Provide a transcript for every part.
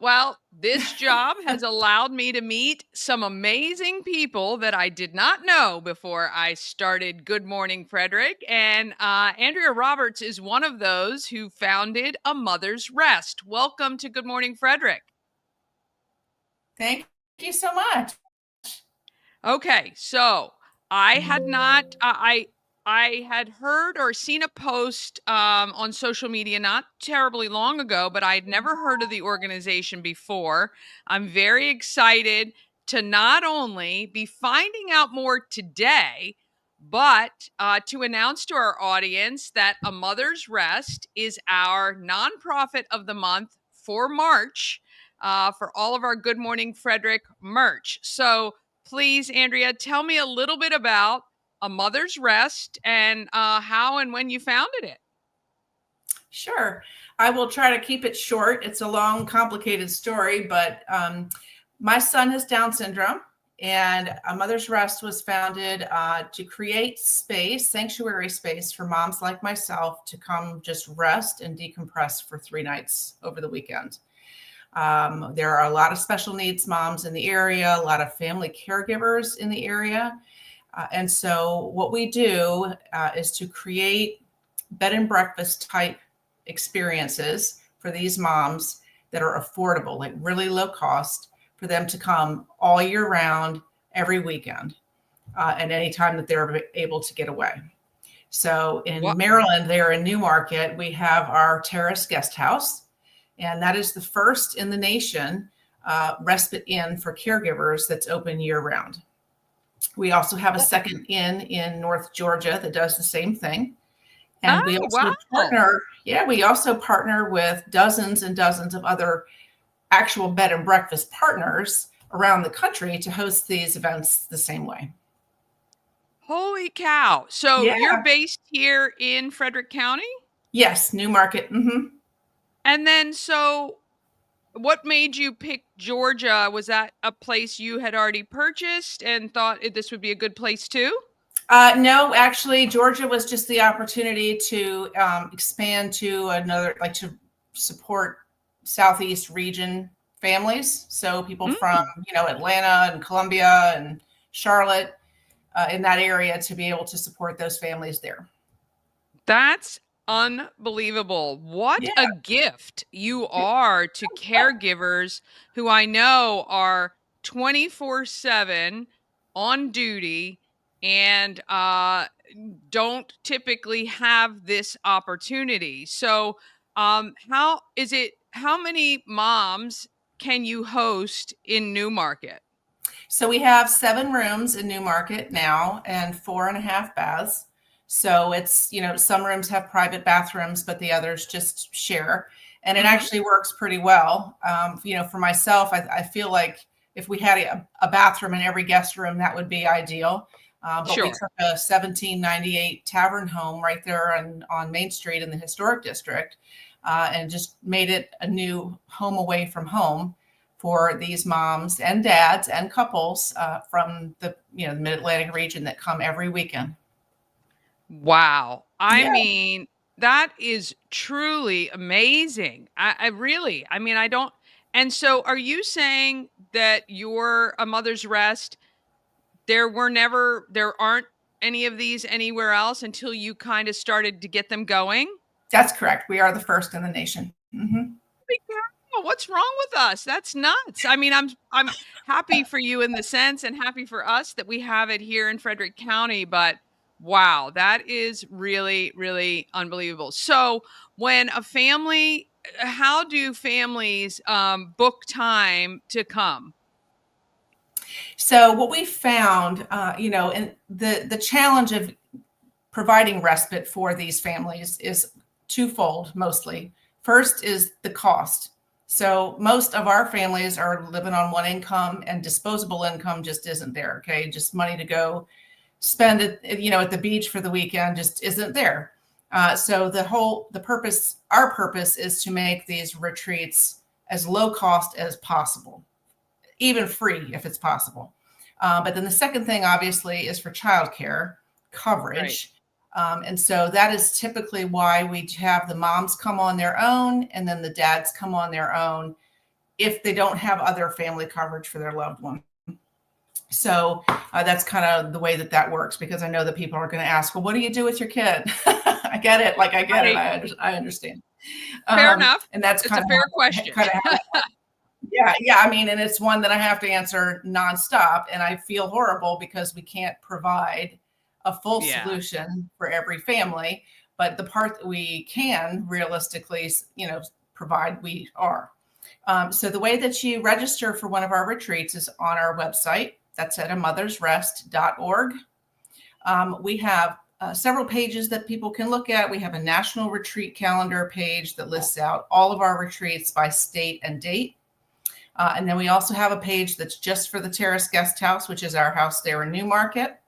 Well, this job has allowed me to meet some amazing people that I did not know before I started Good Morning Frederick. And Andrea Roberts is one of those who founded A Mother's Rest. Welcome to Good Morning Frederick. Thank you so much. Okay, so I had not I had heard or seen a post on social media not terribly long ago, but I had never heard of the organization before. I'm very excited to not only be finding out more today, but to announce to our audience that A Mother's Rest is our nonprofit of the month for March for all of our Good Morning Frederick merch. So please, Andrea, tell me a little bit about A Mother's Rest and how and when you founded it. Sure. I will try to keep it short. It's a long, complicated story, but my son has Down syndrome, and A Mother's Rest was founded to create space, sanctuary space for moms like myself to come just rest and decompress for 3 nights over the weekend. There are a lot of special needs moms in the area, a lot of family caregivers in the area. And so what we do is to create bed and breakfast type experiences for these moms that are affordable, like really low cost, for them to come all year round, every weekend, and any time that they're able to get away. So in What? Maryland, there in Newmarket, we have our Terrace Guest House, and that is the first in the nation respite inn for caregivers that's open year round. We also have a second inn in North Georgia that does the same thing. And we Oh, also wow. we also partner with dozens and dozens of other actual bed and breakfast partners around the country to host these events the same way. Holy cow. So Yeah. you're based here in Frederick County? Yes, Newmarket. And then, so what made you pick Georgia? Was that a place you had already purchased and thought this would be a good place too? No, actually, Georgia was just the opportunity to expand to another, like to support Southeast region families. So people from, Mm, Atlanta and Columbia and Charlotte in that area to be able to support those families there. that's unbelievable. What Yeah. a gift you are to caregivers who I know are 24/7 on duty and don't typically have this opportunity. So, how many moms can you host in Newmarket? So we have 7 rooms in Newmarket now and 4.5 baths. So it's, some rooms have private bathrooms, but the others just share. And it Hmm. actually works pretty well. For myself, I feel like if we had a bathroom in every guest room, that would be ideal. But we Sure. took a 1798 tavern home right there on Main Street in the historic district and just made it a new home away from home for these moms and dads and couples from the Mid-Atlantic region that come every weekend. Wow. I Yeah. mean, that is truly amazing. I really, I mean, I don't. And so, are you saying that you're A Mother's Rest? There aren't any of these anywhere else until you kind of started to get them going? That's correct. We are the first in the nation. Holy cow, what's wrong with us? That's nuts. I mean, I'm happy for you in the sense and happy for us that we have it here in Frederick County, but wow, that is really, really unbelievable. So, when a family how do families book time to come? So what we found, and the challenge of providing respite for these families is twofold mostly. First is the cost. So most of our families are living on one income and disposable income just isn't there. Okay. Just money to go spend it, at the beach for the weekend just isn't there. So our purpose is to make these retreats as low cost as possible, even free if it's possible. But then the second thing, obviously, is for childcare Right. coverage. And so that is typically why we have the moms come on their own and then the dads come on their own if they don't have other family coverage for their loved one. So that's kind of the way that that works, because I know that people are going to ask, well, what do you do with your kid? I get it. Like I get it. Right. I understand. Fair enough. And that's It's a fair question. kind of how yeah, yeah. I mean, and it's one that I have to answer nonstop, and I feel horrible because we can't provide a full Yeah. solution for every family. But the part that we can realistically, provide, we are. So the way that you register for one of our retreats is on our website. That's at amothersrest.org. We have several pages that people can look at. We have a national retreat calendar page that lists out all of our retreats by state and date. And then we also have a page that's just for the Terrace Guest House, which is our house there in Newmarket,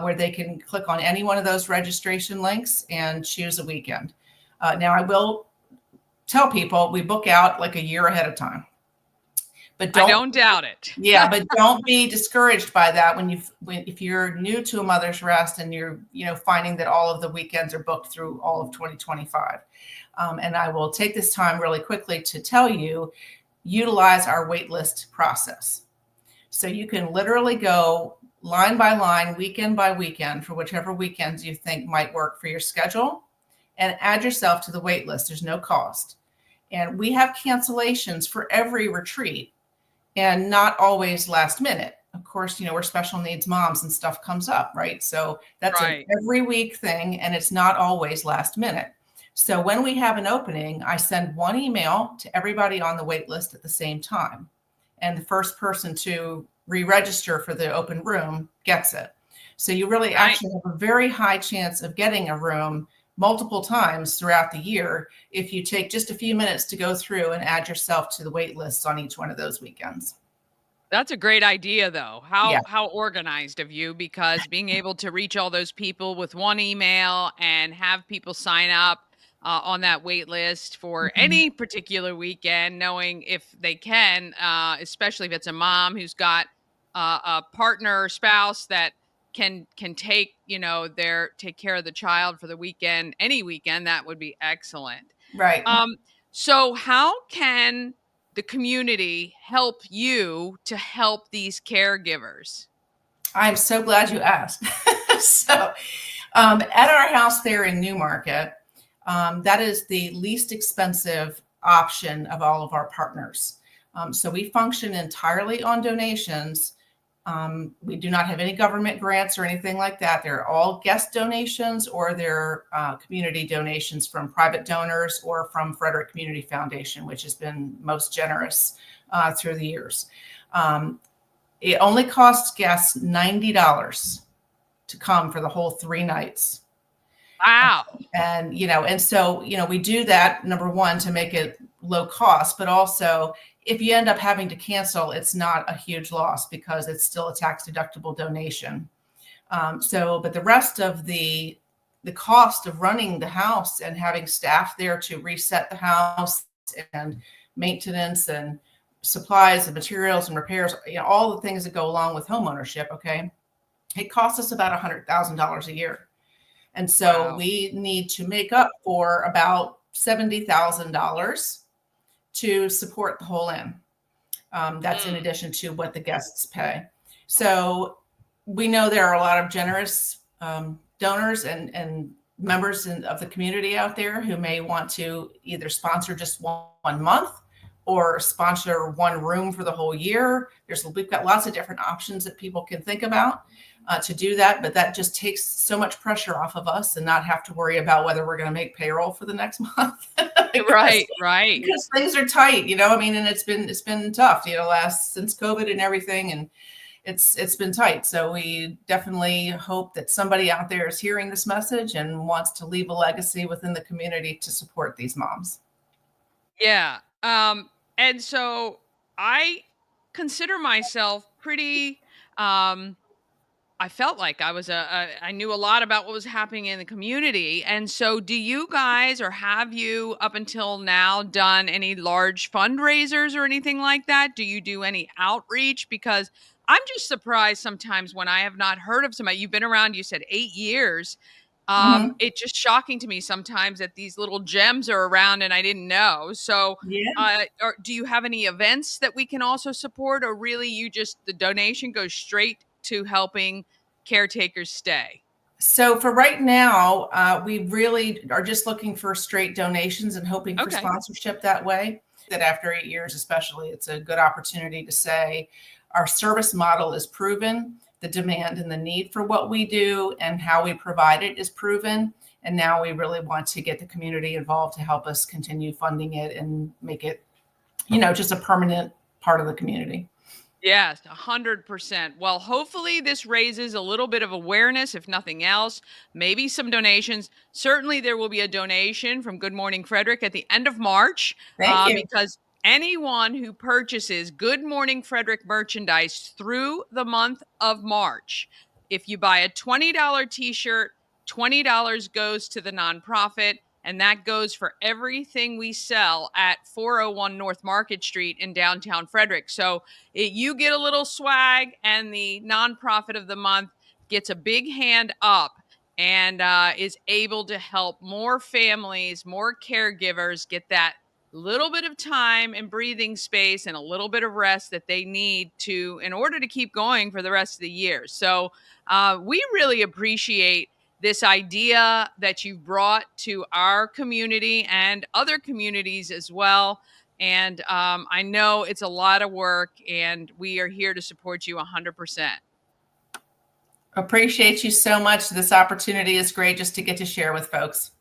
where they can click on any one of those registration links and choose a weekend. Now, I will tell people we book out like a year ahead of time. But I don't doubt it. yeah, but don't be discouraged by that if you're new to a Mother's Rest and you're finding that all of the weekends are booked through all of 2025. And I will take this time really quickly to tell you, utilize our waitlist process. So you can literally go line by line, weekend by weekend, for whichever weekends you think might work for your schedule, and add yourself to the waitlist. There's no cost. And we have cancellations for every retreat, and not always last minute. Of course, we're special needs moms and stuff comes up, right? So that's an Right. every week thing, and it's not always last minute. So when we have an opening, I send one email to everybody on the wait list at the same time. And the first person to re-register for the open room gets it. So you really Right. actually have a very high chance of getting a room multiple times throughout the year if you take just a few minutes to go through and add yourself to the wait lists on each one of those weekends. That's a great idea though. Yeah. How organized of you, because being able to reach all those people with one email and have people sign up on that wait list for Mhm. any particular weekend, knowing if they can, especially if it's a mom who's got a partner or spouse that can take their take care of the child for the weekend, any weekend, that would be excellent. Right. Um, so how can the community help you to help these caregivers? I'm so glad you asked. So, at our house there in Newmarket, that is the least expensive option of all of our partners. So we function entirely on donations. We do not have any government grants or anything like that. They're all guest donations, or they're community donations from private donors or from Frederick Community Foundation, which has been most generous through the years. It only costs guests $90 to come for the whole 3 nights. Wow. And so, we do that, number one, to make it low cost, but also if you end up having to cancel, it's not a huge loss because it's still a tax deductible donation. But the rest of the cost of running the house and having staff there to reset the house and maintenance and supplies and materials and repairs, all the things that go along with homeownership, okay, it costs us about $100,000 a year. And so Wow. we need to make up for about $70,000 to support the whole inn. That's in Mm, addition to what the guests pay. So we know there are a lot of generous donors and members of the community out there who may want to either sponsor just one month or sponsor one room for the whole year. We've got lots of different options that people can think about to do that, but that just takes so much pressure off of us and not have to worry about whether we're going to make payroll for the next month because, right, right. because things are tight, I mean, and it's been tough, last since COVID and everything, and it's been tight. So we definitely hope that somebody out there is hearing this message and wants to leave a legacy within the community to support these moms. Yeah. And so I consider myself pretty I felt like I knew a lot about what was happening in the community. And so do you guys, or have you up until now done any large fundraisers or anything like that? Do you do any outreach? Because I'm just surprised sometimes when I have not heard of somebody. You've been around, you said 8 years. Mhm. It's just shocking to me sometimes that these little gems are around and I didn't know. So, Yeah. do you have any events that we can also support, or really you just the donation goes straight to helping caretakers stay? So for right now, we really are just looking for straight donations and hoping for Okay. sponsorship that way. That after 8 years, especially, it's a good opportunity to say our service model is proven, the demand and the need for what we do and how we provide it is proven. And now we really want to get the community involved to help us continue funding it and make it, just a permanent part of the community. Yes, 100%. Well, hopefully, this raises a little bit of awareness, if nothing else, maybe some donations. Certainly, there will be a donation from Good Morning Frederick at the end of March, Thank you. because anyone who purchases Good Morning Frederick merchandise through the month of March, if you buy a $20 t shirt, $20 goes to the nonprofit. And that goes for everything we sell at 401 North Market Street in downtown Frederick. So, you get a little swag, and the nonprofit of the month gets a big hand up and is able to help more families, more caregivers get that little bit of time and breathing space and a little bit of rest that they need to in order to keep going for the rest of the year. So we really appreciate this idea that you've brought to our community and other communities as well. And I know it's a lot of work, and we are here to support you 100%. Appreciate you so much. This opportunity is great just to get to share with folks.